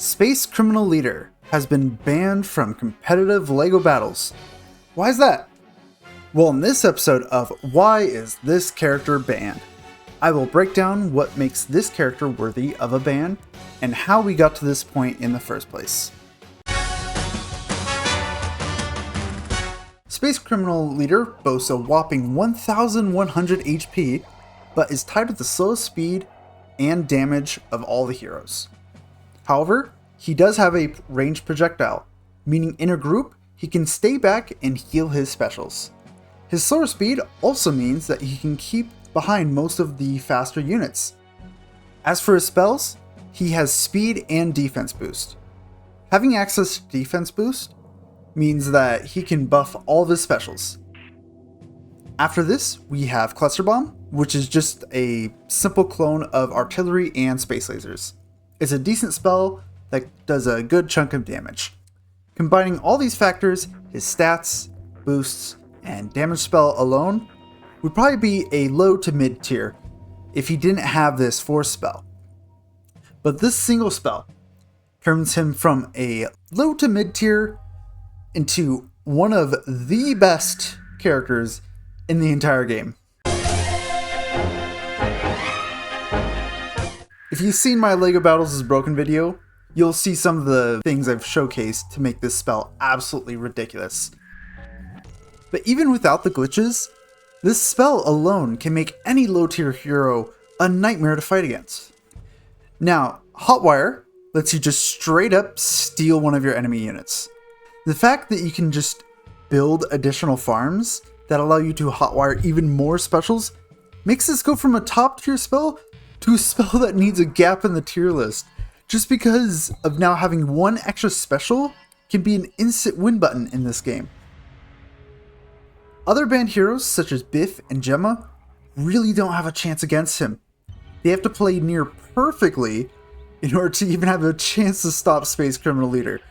Space Criminal Leader has been banned from competitive LEGO battles. Why is that? Well, in this episode of Why Is This Character Banned? I will break down what makes this character worthy of a ban, and how we got to this point in the first place. Space Criminal Leader boasts a whopping 1100 HP, but is tied with the slowest speed and damage of all the heroes. However, he does have a ranged projectile, meaning in a group, he can stay back and heal his specials. His slower speed also means that he can keep behind most of the faster units. As for his spells, he has speed and defense boost. Having access to defense boost means that he can buff all of his specials. After this, we have Cluster Bomb, which is just a simple clone of artillery and space lasers. It's a decent spell that does a good chunk of damage. Combining all these factors, his stats, boosts, and damage spell alone would probably be a low to mid tier if he didn't have this force spell. But this single spell turns him from a low to mid tier into one of the best characters in the entire game. If you've seen my LEGO Battles is Broken video, you'll see some of the things I've showcased to make this spell absolutely ridiculous. But even without the glitches, this spell alone can make any low tier hero a nightmare to fight against. Now, Hotwire lets you just straight up steal one of your enemy units. The fact that you can just build additional farms that allow you to hotwire even more specials makes this go from a top tier spell to a spell that needs a gap in the tier list, just because of now having one extra special can be an instant win button in this game. Other banned heroes such as Biff and Gemma really don't have a chance against him. They have to play near perfectly in order to even have a chance to stop Space Criminal Leader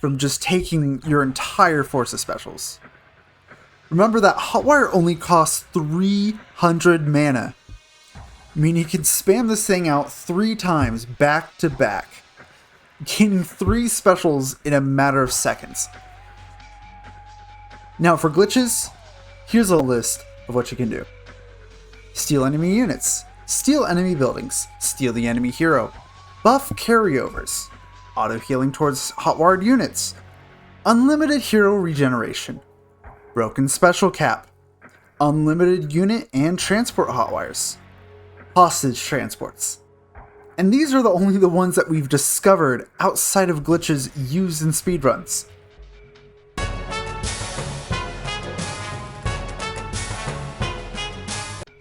from just taking your entire force of specials. Remember that Hotwire only costs 300 mana, meaning you can spam this thing out 3 times back to back, gaining 3 specials in a matter of seconds. Now for glitches, here's a list of what you can do. Steal enemy units, steal enemy buildings, steal the enemy hero, buff carryovers, auto healing towards hotwired units, unlimited hero regeneration, broken special cap, unlimited unit and transport hotwires, hostage transports. And these are only the ones that we've discovered outside of glitches used in speedruns.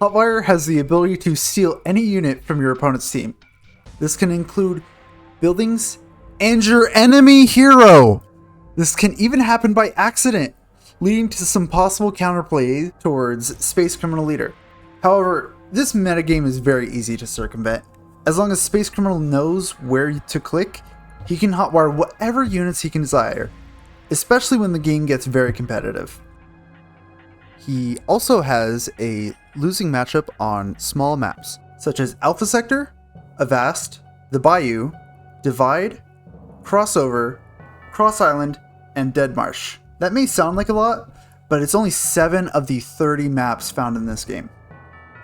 Hotwire has the ability to steal any unit from your opponent's team. This can include buildings and your enemy hero. This can even happen by accident, leading to some possible counterplay towards Space Criminal Leader. However, this metagame is very easy to circumvent. As long as Space Criminal knows where to click, he can hotwire whatever units he can desire, especially when the game gets very competitive. He also has a losing matchup on small maps, such as Alpha Sector, Avast, the Bayou, Divide, Crossover, Cross Island, and Dead Marsh. That may sound like a lot, but it's only 7 of the 30 maps found in this game.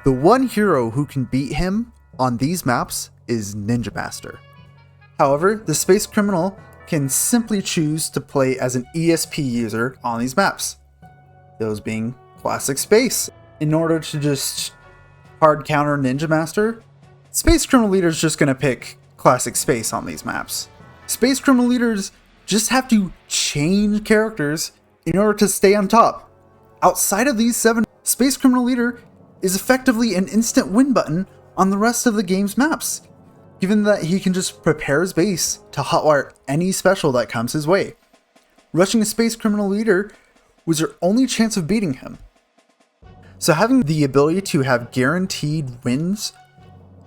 The one hero who can beat him on these maps is Ninja Master. However, the Space Criminal can simply choose to play as an ESP user on these maps, those being Classic Space. In order to just hard counter Ninja Master, Space Criminal Leader is just going to pick Classic Space on these maps. Space Criminal Leaders just have to change characters in order to stay on top. Outside of these 7, Space Criminal Leader is effectively an instant win button on the rest of the game's maps, given that he can just prepare his base to hotwire any special that comes his way. Rushing a Space Criminal Leader was your only chance of beating him. So having the ability to have guaranteed wins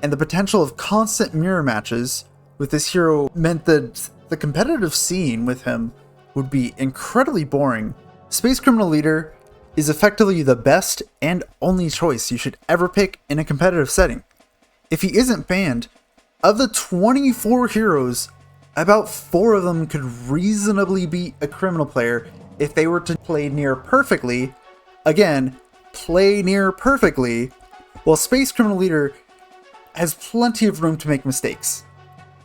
and the potential of constant mirror matches with this hero meant that the competitive scene with him would be incredibly boring. Space Criminal Leader is effectively the best and only choice you should ever pick in a competitive setting. If he isn't banned, of the 24 heroes about 4 of them could reasonably beat a criminal player if they were to play near perfectly. Again, play near perfectly, while Space Criminal Leader has plenty of room to make mistakes.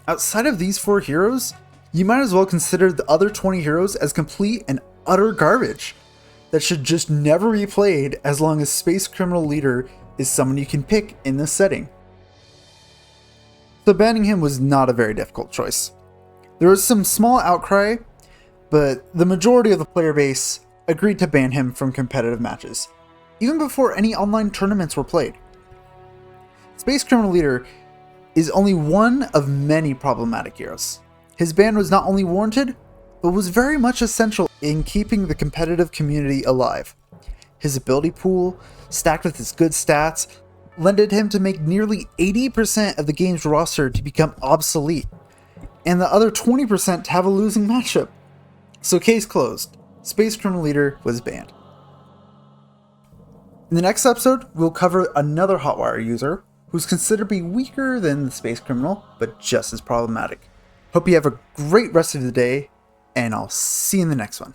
Outside of these 4 heroes, you might as well consider the other 20 heroes as complete and utter garbage that should just never be played as long as Space Criminal Leader is someone you can pick in this setting. So banning him was not a very difficult choice. There was some small outcry, but the majority of the player base agreed to ban him from competitive matches, even before any online tournaments were played. Space Criminal Leader is only one of many problematic heroes. His ban was not only warranted, but was very much essential in keeping the competitive community alive. His ability pool, stacked with his good stats, lended him to make nearly 80% of the game's roster to become obsolete, and the other 20% to have a losing matchup. So case closed. Space Criminal Leader was banned. In the next episode, we'll cover another Hotwire user who's considered to be weaker than the Space Criminal, but just as problematic. Hope you have a great rest of the day, and I'll see you in the next one.